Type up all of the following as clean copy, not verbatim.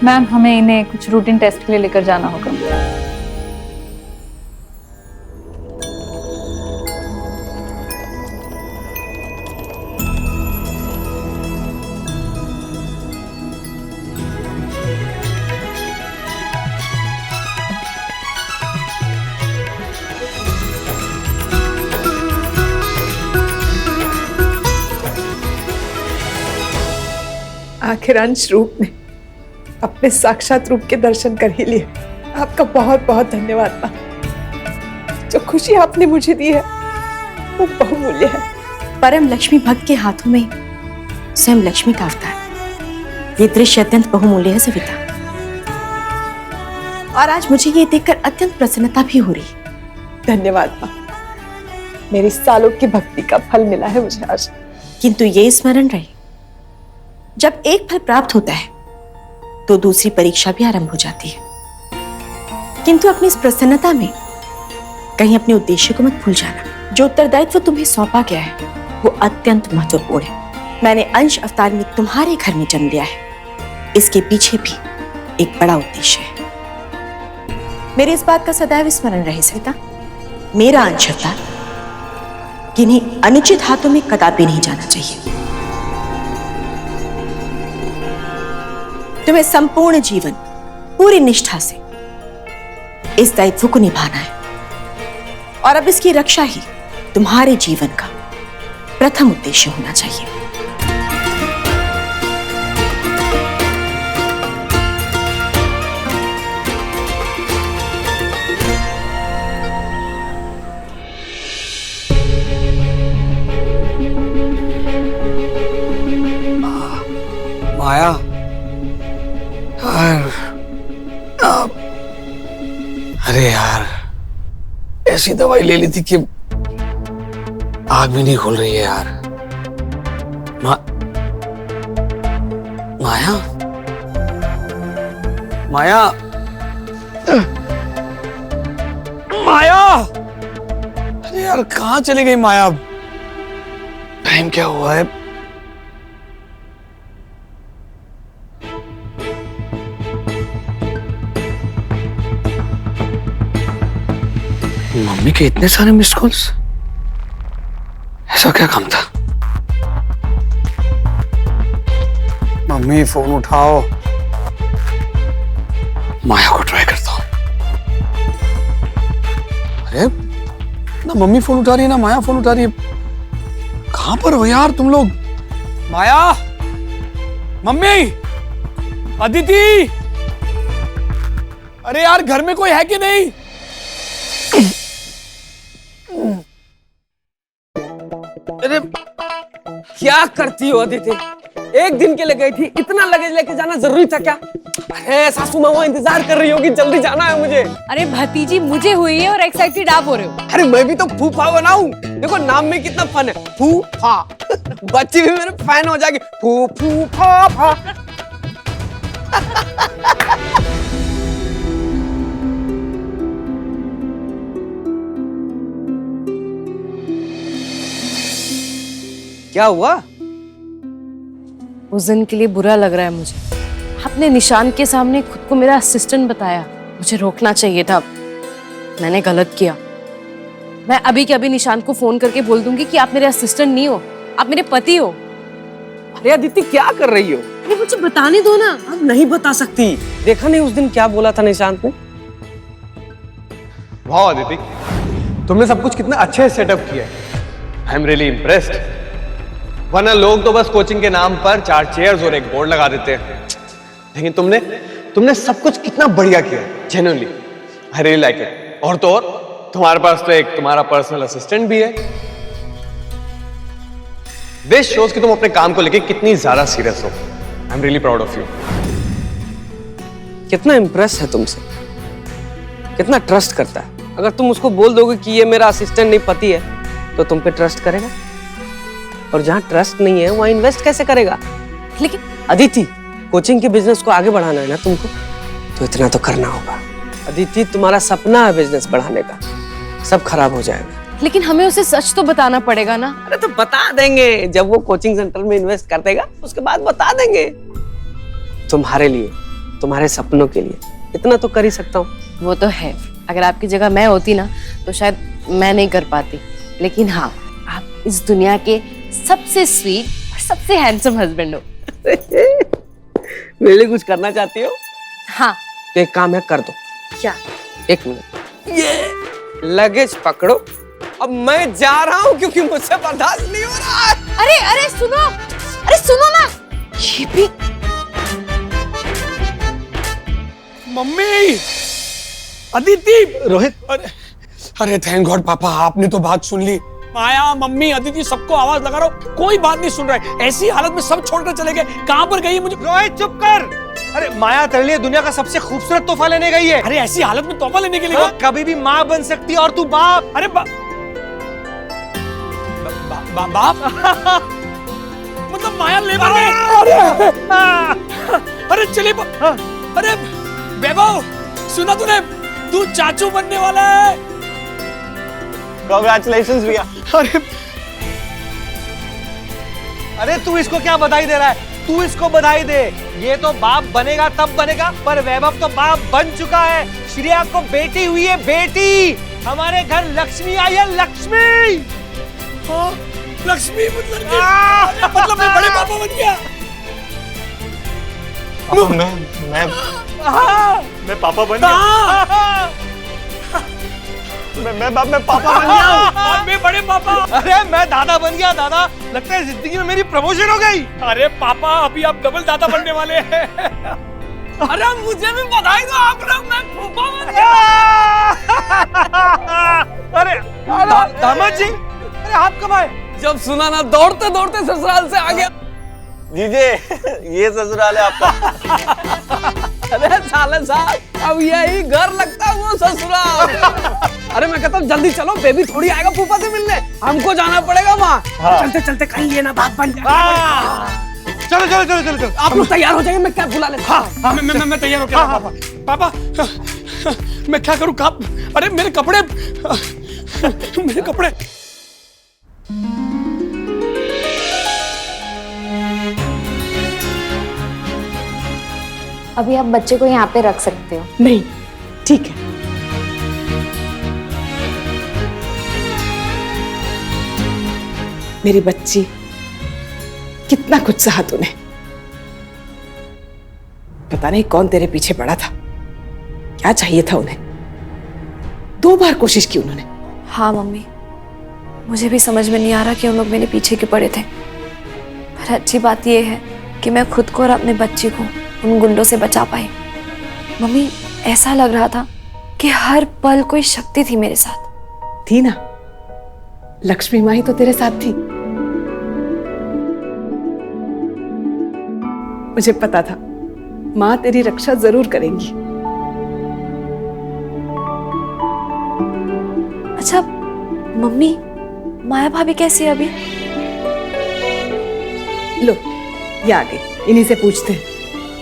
Ma'am, हमें इन्हें कुछ रूटीन टेस्ट के लिए लेकर जाना होगा। आखिर अंश रूप ने अपने साक्षात रूप के दर्शन कर ही लिए। आपका बहुत बहुत धन्यवाद मां। जो खुशी आपने मुझे दी है वो बहुमूल्य है। परम लक्ष्मी भक्त के हाथों में स्वयं लक्ष्मी का अवतार, ये दृश्य अत्यंत बहुमूल्य है सविता। और आज मुझे ये देखकर अत्यंत प्रसन्नता भी हो रही। धन्यवाद मां, मेरी सालों की भक्ति का फल मिला है मुझे आज। किंतु ये स्मरण रहे, जब एक फल प्राप्त होता है तो दूसरी परीक्षा भी आरंभ हो जाती है। किंतु अपनी इस प्रसन्नता में कहीं अपने उद्देश्य को मत भूल जाना। जो उत्तरदायित्व तुम्हें सौंपा गया है वो अत्यंत महत्वपूर्ण है। मैंने अंश अवतार में तुम्हारे घर में जन्म लिया है, इसके पीछे भी एक बड़ा उद्देश्य है। मेरे इस बात का सदैव स्मरण रहे सविता। मेरा अंश अवतार किन्हीं अनुचित हाथों में कदापि नहीं जाना चाहिए। तुम्हें संपूर्ण जीवन पूरी निष्ठा से इस दायित्व को निभाना है और अब इसकी रक्षा ही तुम्हारे जीवन का प्रथम उद्देश्य होना चाहिए। माया, अरे यार, ऐसी दवाई ले ली थी कि आग भी नहीं खुल रही है यार। माया, माया, माया, अरे यार कहाँ चली गई माया? टाइम क्या हुआ है? मम्मी के इतने सारे मिस्ड कॉल्स, ऐसा क्या काम था? मम्मी फोन उठाओ, माया को ट्राई करता हूं। अरे ना मम्मी फोन उठा रही है ना माया फोन उठा रही है। कहां पर हो यार तुम लोग? माया, मम्मी, अदिति, अरे यार घर में कोई है कि नहीं? अरे क्या करती हो अदिति? एक दिन के लिए गई थी, इतना लगेज लेके जाना जरूरी था क्या? अरे सासू माँ वहाँ इंतजार कर रही होगी, जल्दी जाना है मुझे। अरे भतीजी मुझे हुई है और एक्साइटेड आप हो रहे हो। अरे मैं भी तो फूफा बनाऊं। देखो नाम में कितना फन है, फूफा। बच्ची भी मेरे फैन हो जाएगी, फूफा फा। क्या हुआ? उस दिन के लिए बुरा लग रहा है मुझे। आपने निशान के सामने खुद को मेरा असिस्टेंट बताया। मुझे रोकना चाहिए था, मैंने गलत किया। मैं अभी के अभी निशान को फोन करके बोल दूंगी कि आप मेरे असिस्टेंट नहीं हो, आप मेरे पति हो। अरे अदिति क्या कर रही हो? अरे मुझे बताने दो ना। अब नहीं बता सकती। देखा नहीं उस दिन क्या बोला था निशांत ने? वाह अदिति, तुमने सब कुछ कितना अच्छे से सेटअप किया है। I am really impressed. वरना लोग तो बस कोचिंग के नाम पर 4 चेयर्स और एक बोर्ड लगा देते हैं, लेकिन तुमने सब कुछ कितना बढ़िया किया, genuinely I really like it. और तो और तुम्हारे पास तो एक तुम्हारा पर्सनल असिस्टेंट भी है। दिस शोज कि तुम अपने काम को लेके कितनी ज्यादा सीरियस हो। I am really proud of you. कितना इम्प्रेस है तुमसे, कितना ट्रस्ट करता है। अगर तुम उसको बोल दोगे कि ये मेरा असिस्टेंट नहीं पति है, तो तुम पे ट्रस्ट करेगा? और जहां ट्रस्ट नहीं है वहां इन्वेस्ट कैसे करेगा? लेकिन अदिति, कोचिंग के बिजनेस को आगे बढ़ाना है ना तुमको, तो इतना तो करना होगा। अदिति, तुम्हारा सपना है बिजनेस बढ़ाने का, सब खराब हो जाएगा। लेकिन हमें उसे सच तो बताना पड़ेगा ना। अरे तो बता देंगे, जब वो कोचिंग सेंटर में इन्वेस्ट कर देगा उसके बाद बता देंगे। तुम्हारे लिए, तुम्हारे सपनों के लिए इतना तो कर ही सकता हूँ। वो तो है, अगर आपकी जगह मैं होती ना तो शायद मैं नहीं कर पाती, लेकिन हाँ, आप इस दुनिया के सबसे स्वीट और सबसे हैंडसम हस्बैंड हो। मेरे लिए कुछ करना चाहती हो? हाँ। तो एक काम है, कर दो। क्या? एक मिनट, ये लगेज पकड़ो, अब मैं जा रहा हूँ क्योंकि मुझसे बर्दाश्त नहीं हो रहा है। अरे सुनो ना, ये भी। मम्मी, अदिति, रोहित, अरे थैंक गॉड पापा, आपने तो बात सुन ली। माया, मम्मी, अदिति सबको आवाज लगा रहा हूँ, कोई बात नहीं सुन रहा है। ऐसी हालत में सब छोड़कर चले गए, कहाँ पर गई मुझे? रोहित चुप कर। अरे माया तेरे लिए दुनिया का सबसे खूबसूरत तोहफा लेने गई है। अरे ऐसी हालत में तोहफा लेने के लिए? हाँ, कभी भी माँ बन सकती है और तू बाप। अरे बाप मतलब माया लेबर गई? अरे चलिए, अरे वैभव, सुना तूने? तू चाचू बनने वाला है। कांग्रेचुलेशंस भैया। अरे तू इसको क्या बधाई दे रहा है? तू इसको बधाई दे, ये तो बाप बनेगा तब बनेगा, पर वैभव तो बाप बन चुका है। श्रेया को बेटी हुई है, बेटी। हमारे घर लक्ष्मी आई है, लक्ष्मी। हाँ, लक्ष्मी मतलब मैं बड़े पापा बन गया। मैं पापा बन गया। मैं पापा बन गया हूँ। और मैं बड़े पापा। अरे मैं दादा बन गया, दादा। लगता है जिंदगी में मेरी प्रमोशन हो गई। अरे पापा, अभी आप डबल दादा बनने वाले हैं। अरे मुझे भी बधाई दो आप लोग, मैं फूफा बन गया। अरे दामाद जी, अरे आप कब आए? जब सुना ना, दौड़ते दौड़ते ससुराल से आ गया। जीजे, ये ससुराल है आपका। अरे साले साहब, अब यही घर लगता है वो ससुराल। अरे मैं कहता हूँ जल्दी चलो, बेबी थोड़ी आएगा फूफा से मिलने, हमको जाना पड़ेगा वहाँ। चलते चलते कहीं ये ना बात बन जाए। चलो चलो चलो चलो चलो। आप लोग तैयार हो जाइए, मैं क्या बुला लेता हूँ। हाँ, मैं तैयार हो गया। पापा, मैं क्या करूँ? अरे मेरे कपड़े, मेरे कपड़े। अभी आप बच्चे को यहाँ पे रख सकते हो। नहीं, ठीक है। मेरी बच्ची, कितना कुछ सहा तूने। पता नहीं कौन तेरे पीछे पड़ा था, क्या चाहिए था उन्हें। 2 बार कोशिश की उन्होंने। हाँ मम्मी, मुझे भी समझ में नहीं आ रहा कि उन लोग मेरे पीछे क्यों पड़े थे। पर अच्छी बात यह है कि मैं खुद को और अपने बच्चे को उन गुंडों से बचा पाई। मम्मी, ऐसा लग रहा था कि हर पल कोई शक्ति थी मेरे साथ। थी ना, लक्ष्मी माँ ही तो तेरे साथ थी। मुझे पता था माँ तेरी रक्षा जरूर करेंगी। अच्छा मम्मी, माया भाभी कैसी है अभी? लो, ये आ गई, इन्हीं से पूछते हैं।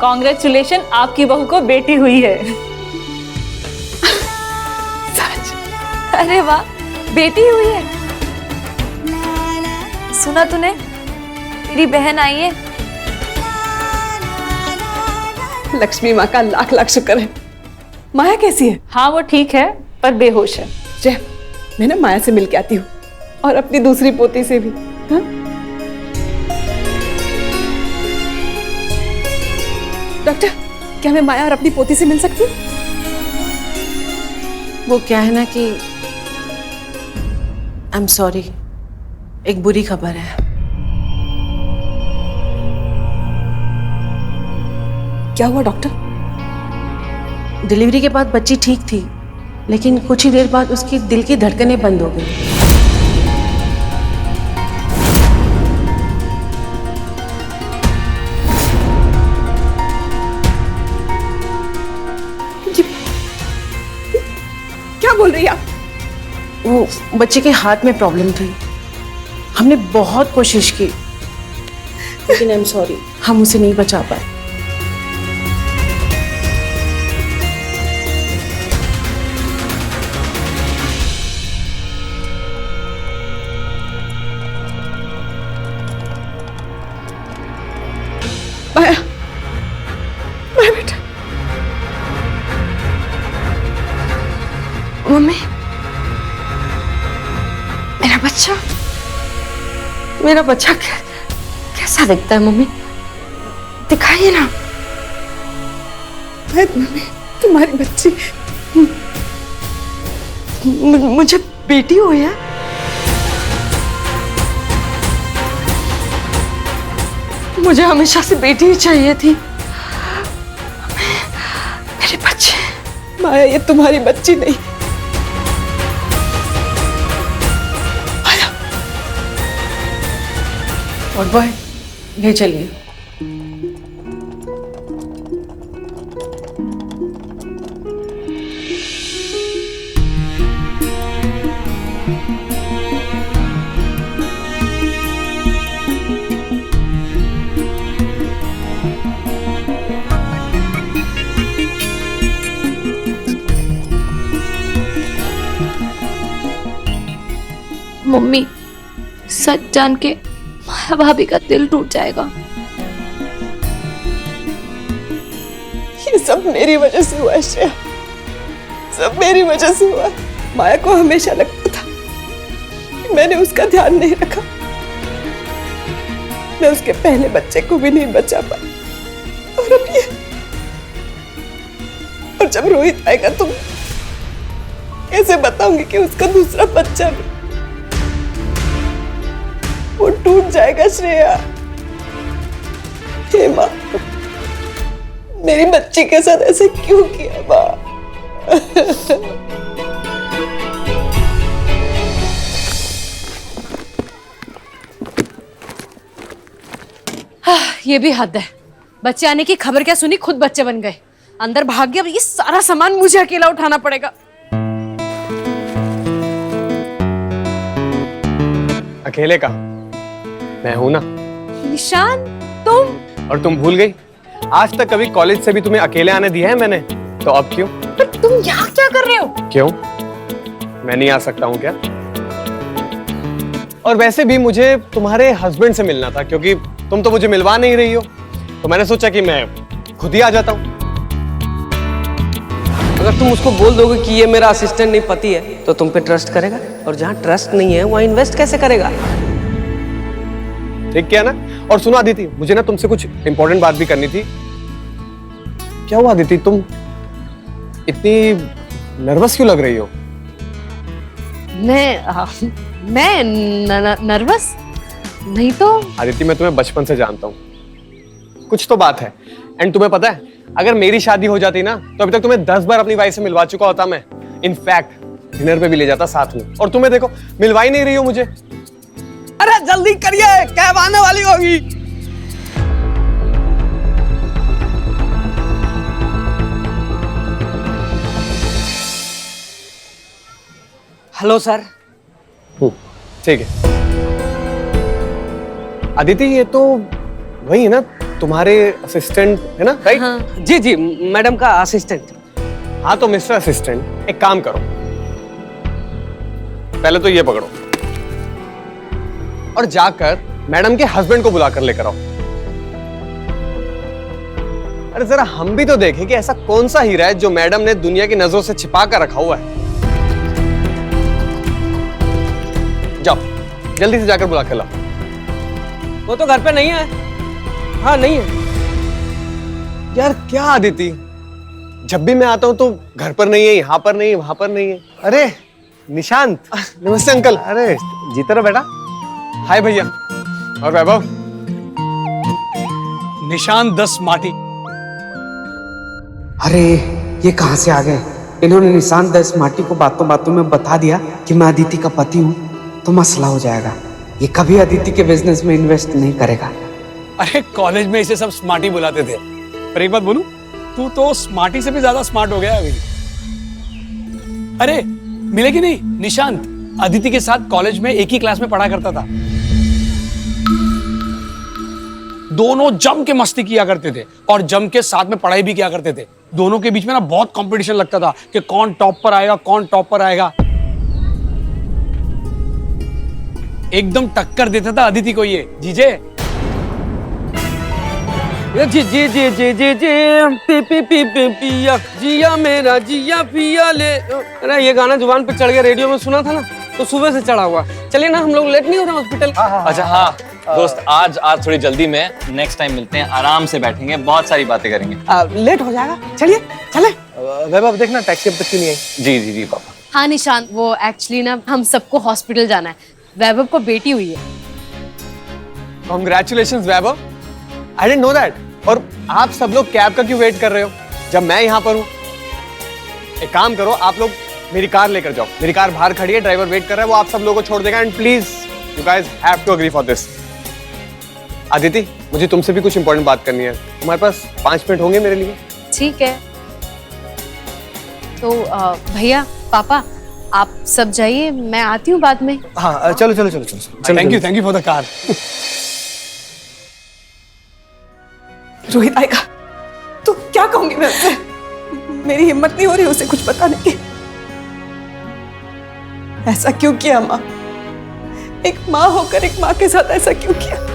कांग्रेचुलेशन, आपकी बहू को बेटी हुई है। सच? अरे वाह, बेटी हुई है। सुना तूने? तेरी बहन आई है। लक्ष्मी माँ का लाख लाख शुक्र है। माया कैसी है? हाँ वो ठीक है, पर बेहोश है। जय, मैं ना माया से मिल के आती हूँ, और अपनी दूसरी पोती से भी। हाँ? डॉक्टर, क्या मैं माया और अपनी पोती से मिल सकती हूँ? वो क्या है ना कि आई एम सॉरी, एक बुरी खबर है। क्या हुआ डॉक्टर? डिलीवरी के बाद बच्ची ठीक थी, लेकिन कुछ ही देर बाद उसकी दिल की धड़कनें बंद हो गई। क्या बोल रही है आप? वो बच्चे के हाथ में प्रॉब्लम थी। हमने बहुत कोशिश की, लेकिन आई एम सॉरी, हम उसे नहीं बचा पाए। माया, माया बेटा, मम्मी, मेरा बच्चा कैसा दिखता है मम्मी? दिखाइए ना। मम्मी, तुम्हारी बच्ची मुझे बेटी हुई है? मुझे हमेशा से बेटी ही चाहिए थी। मेरे बच्चे। माया, ये तुम्हारी बच्ची नहीं। और बॉय, ले चलिए। मम्मी, सच जान के माया भाभी का दिल टूट जाएगा। ये सब मेरी वजह से हुआ श्रेया, सब मेरी वजह से हुआ। माया को हमेशा लगता था कि मैंने उसका ध्यान नहीं रखा, मैं उसके पहले बच्चे को भी नहीं बचा पाई। और अब ये, और जब रोहित आएगा तो कैसे बताऊंगी कि उसका दूसरा बच्चा भी वो टूट जाएगा श्रेया। हे माँ, मेरी बच्ची के साथ ऐसे क्यों किया माँ? ये भी हद है। बच्चे आने की खबर क्या सुनी, खुद बच्चे बन गए, अंदर भाग गए। अब ये सारा सामान मुझे अकेला उठाना पड़ेगा। अकेले का मैं हूं ना। निशान, तुम? और तुम भूल गई? आज तक कभी कॉलेज से भी तुम्हें अकेले आने दिया है मैंने, तो अब क्यों? पर तुम यहाँ क्या कर रहे हो? क्यों, मैं नहीं आ सकता हूँ क्या? और वैसे भी मुझे तुम्हारे हस्बैंड से मिलना था, क्योंकि तुम तो मुझे मिलवा नहीं रही हो, तो मैंने सोचा कि मैं खुद ही आ जाता हूँ। अगर तुम उसको बोल दोगे कि ये मेरा असिस्टेंट नहीं पति है, तो तुम पे ट्रस्ट करेगा? और जहाँ ट्रस्ट नहीं है वहाँ इन्वेस्ट कैसे करेगा? ठीक किया ना? और सुनो अदिति, मुझे ना तुमसे कुछ इंपॉर्टेंट बात भी करनी थी। क्या हुआ अदिति, तुम इतनी नर्वस क्यों लग रही हो? मैं नर्वस नहीं तो। अदिति, मैं तुम्हें बचपन से जानता हूँ, कुछ तो बात है। एंड तुम्हें पता है, अगर मेरी शादी हो जाती ना, तो अभी तक तुम्हें 10 बार अपनी वाइफ से मिलवा चुका होता मैं। इनफैक्ट डिनर पे भी ले जाता साथ में। और तुम्हें देखो, मिलवा ही नहीं रही हो मुझे। अरे जल्दी करिए, कैब आने वाली होगी। Hello sir. ठीक है। अदिति, ये तो वही है ना, तुम्हारे असिस्टेंट है ना, राइट? हाँ। जी जी, मैडम का असिस्टेंट। हाँ, तो मिस्टर असिस्टेंट, एक काम करो, पहले तो ये पकड़ो और जाकर मैडम के हस्बैंड को बुलाकर लेकर आओ। अरे जरा हम भी तो देखें कि ऐसा कौन सा हीरा है जो मैडम ने दुनिया की नजरों से छिपा कर रखा हुआ है। जाओ, जल्दी से जाकर बुला कर लाओ। वो तो घर पे नहीं है। हाँ, नहीं है। यार क्या अदिति, जब भी मैं आता हूं तो घर पर नहीं है, यहाँ पर नहीं है, वहां पर नहीं है। अरे निशांत, नमस्ते अंकल। अरे जीते रहो बेटा। हाय भैया। और वैभव? निशान 10 माटी। अरे ये कहां से आ गए? इन्होंने निशान 10 माटी को बातों बातों में बता दिया कि मैं अदिति का पति हूँ, तो मसला हो जाएगा। ये कभी अदिति के बिजनेस में इन्वेस्ट नहीं करेगा। अरे कॉलेज में इसे सब स्मार्टी बुलाते थे, पर एक बात बोलूं, तू तो स्मार्टी से भी ज्यादा स्मार्ट हो गया अभी। अरे मिलेगी नहीं, निशांत अदिति के साथ कॉलेज में एक ही क्लास में पढ़ा करता था। दोनों जम के मस्ती किया करते थे और जम के साथ में पढ़ाई भी किया करते थे। दोनों के बीच में ना बहुत कंपटीशन लगता था कि कौन टॉप पर आएगा, कौन टॉप पर आएगा। एकदम टक्कर देता था अदिति को ये जीजे। जी जी जी जी जी जी पी पी पी पी पिया जिया मेरा जिया पिया ले। अरे ये गाना जुबान पे चढ़ गया, रेडियो में सुना था ना, तो सुबह से चढ़ा हुआ। चलिए ना, हम लोग लेट नहीं हो रहे हॉस्पिटल। अच्छा हाँ दोस्त, आज थोड़ी जल्दी में, नेक्स्ट टाइम मिलते हैं, आराम से बैठेंगे, बहुत सारी बातें करेंगे। लेट हो जाएगा, चलिए चले। वैभव देखना टैक्सी अब तक क्यों नहीं आई। जी जी जी पापा। हाँ निशांत, वो एक्चुअली ना हम सबको हॉस्पिटल जाना है। वैभव को बेटी हुई है। Congratulations Vaibhav, I didn't know that. और आप सब लोग कैब का क्यों वेट कर रहे हो जब मैं यहाँ पर हूँ? एक काम करो, आप लोग मेरी कार लेकर जाओ, मेरी कार बाहर खड़ी है, ड्राइवर वेट कर रहा है, वो आप सब लोगों को छोड़ देगा। And please you guys have to agree for this. Aditi, मुझे तुमसे भी कुछ इंपॉर्टेंट बात करनी है, तुम्हारे पास 5 मिनट होंगे मेरे लिए? ठीक है, तो भैया पापा आप सब जाइए, मैं आती हूँ बाद में। हाँ चलो चलो चलो चलो। Thank you for the car. Rohit आएगा तो क्या कहूंगी मैं उसे? मेरी हिम्मत नहीं हो रही उसे कुछ बताने की। ऐसा क्यों किया माँ? एक माँ होकर एक माँ के साथ ऐसा क्यों किया?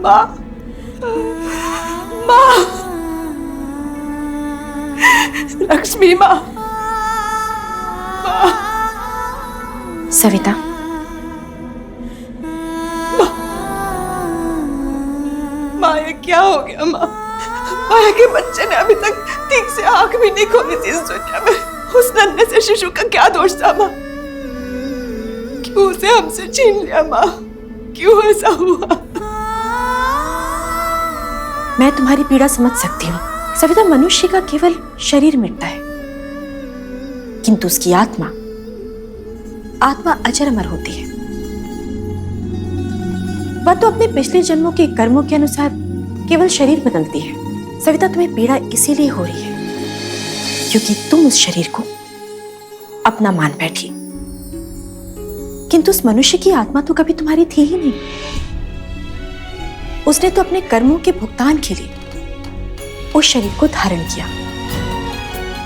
माँ, माँ, लक्ष्मी माँ, सविता, माँ ये क्या हो गया माँ? माया के बच्चे ने अभी तक ठीक से आंख भी नहीं खोली थी इस दुनिया में। उस नन्हे से शिशु का क्या दोष था माँ? क्यों उसे हमसे छीन लिया माँ? क्यों ऐसा हुआ? मैं तुम्हारी पीड़ा समझ सकती हूँ सविता। मनुष्य का केवल शरीर मिटता है, किंतु उसकी आत्मा अजर अमर होती है। वह तो अपने पिछले जन्मों के कर्मों के अनुसार केवल शरीर बदलती है। सविता, तुम्हें पीड़ा इसीलिए हो रही है क्योंकि तुम उस शरीर को अपना मान बैठी, किंतु उस मनुष्य की आत्मा तो कभी तुम्हारी थी ही नहीं। उसने तो अपने कर्मों के भुगतान के लिए उस शरीर को धारण किया,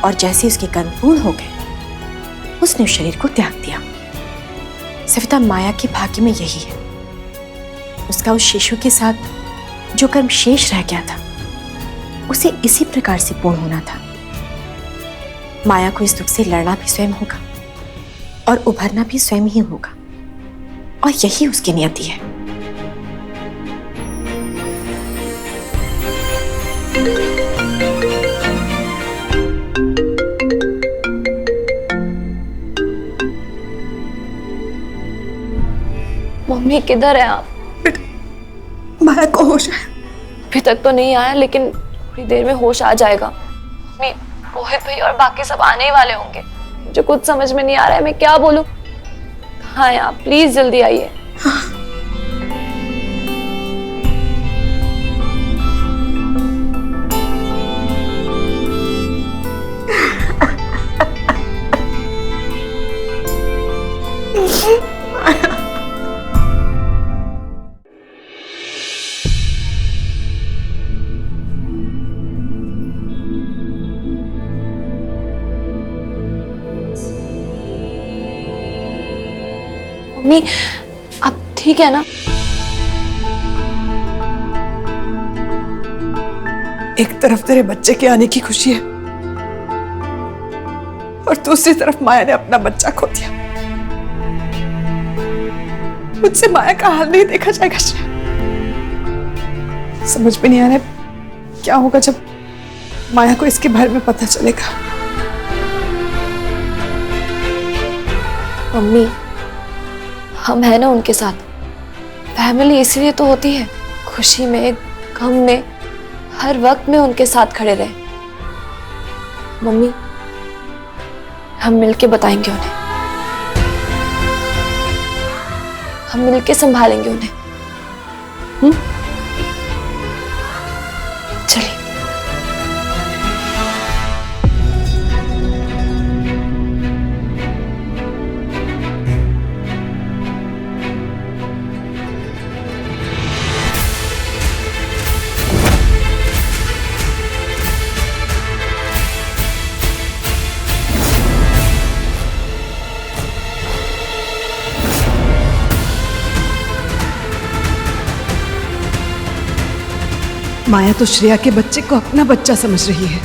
और जैसे उसके कर्म पूर्ण हो गए उसने उस शरीर को त्याग दिया। सविता, माया के भाग्य में यही है। उसका उस शिशु के साथ जो कर्म शेष रह गया था उसे इसी प्रकार से पूर्ण होना था। माया को इस दुख से लड़ना भी स्वयं होगा और उभरना भी स्वयं ही होगा, और यही उसकी नियति है। मम्मी किधर है आप? माया को होश है? अभी तक तो नहीं आया, लेकिन थोड़ी देर में होश आ जाएगा। मम्मी, रोहित भाई और बाकी सब आने ही वाले होंगे। मुझे कुछ समझ में नहीं आ रहा है, मैं क्या बोलूं। कहाँ हैं आप? प्लीज जल्दी आइए। मम्मी, आप ठीक है ना? एक तरफ तेरे बच्चे के आने की खुशी है और दूसरी तरफ माया ने अपना बच्चा खो दिया। मुझसे माया का हाल नहीं देखा जाएगा श्रेया। समझ में नहीं आ रहा है क्या होगा जब माया को इसके बारे में पता चलेगा। मम्मी, हम है ना उनके साथ। फैमिली इसलिए तो होती है, खुशी में गम में हर वक्त में उनके साथ खड़े रहे। मम्मी, हम मिलके बताएंगे उन्हें, हम मिलके संभालेंगे उन्हें। चलिए। माया तो श्रेया के बच्चे को अपना बच्चा समझ रही है।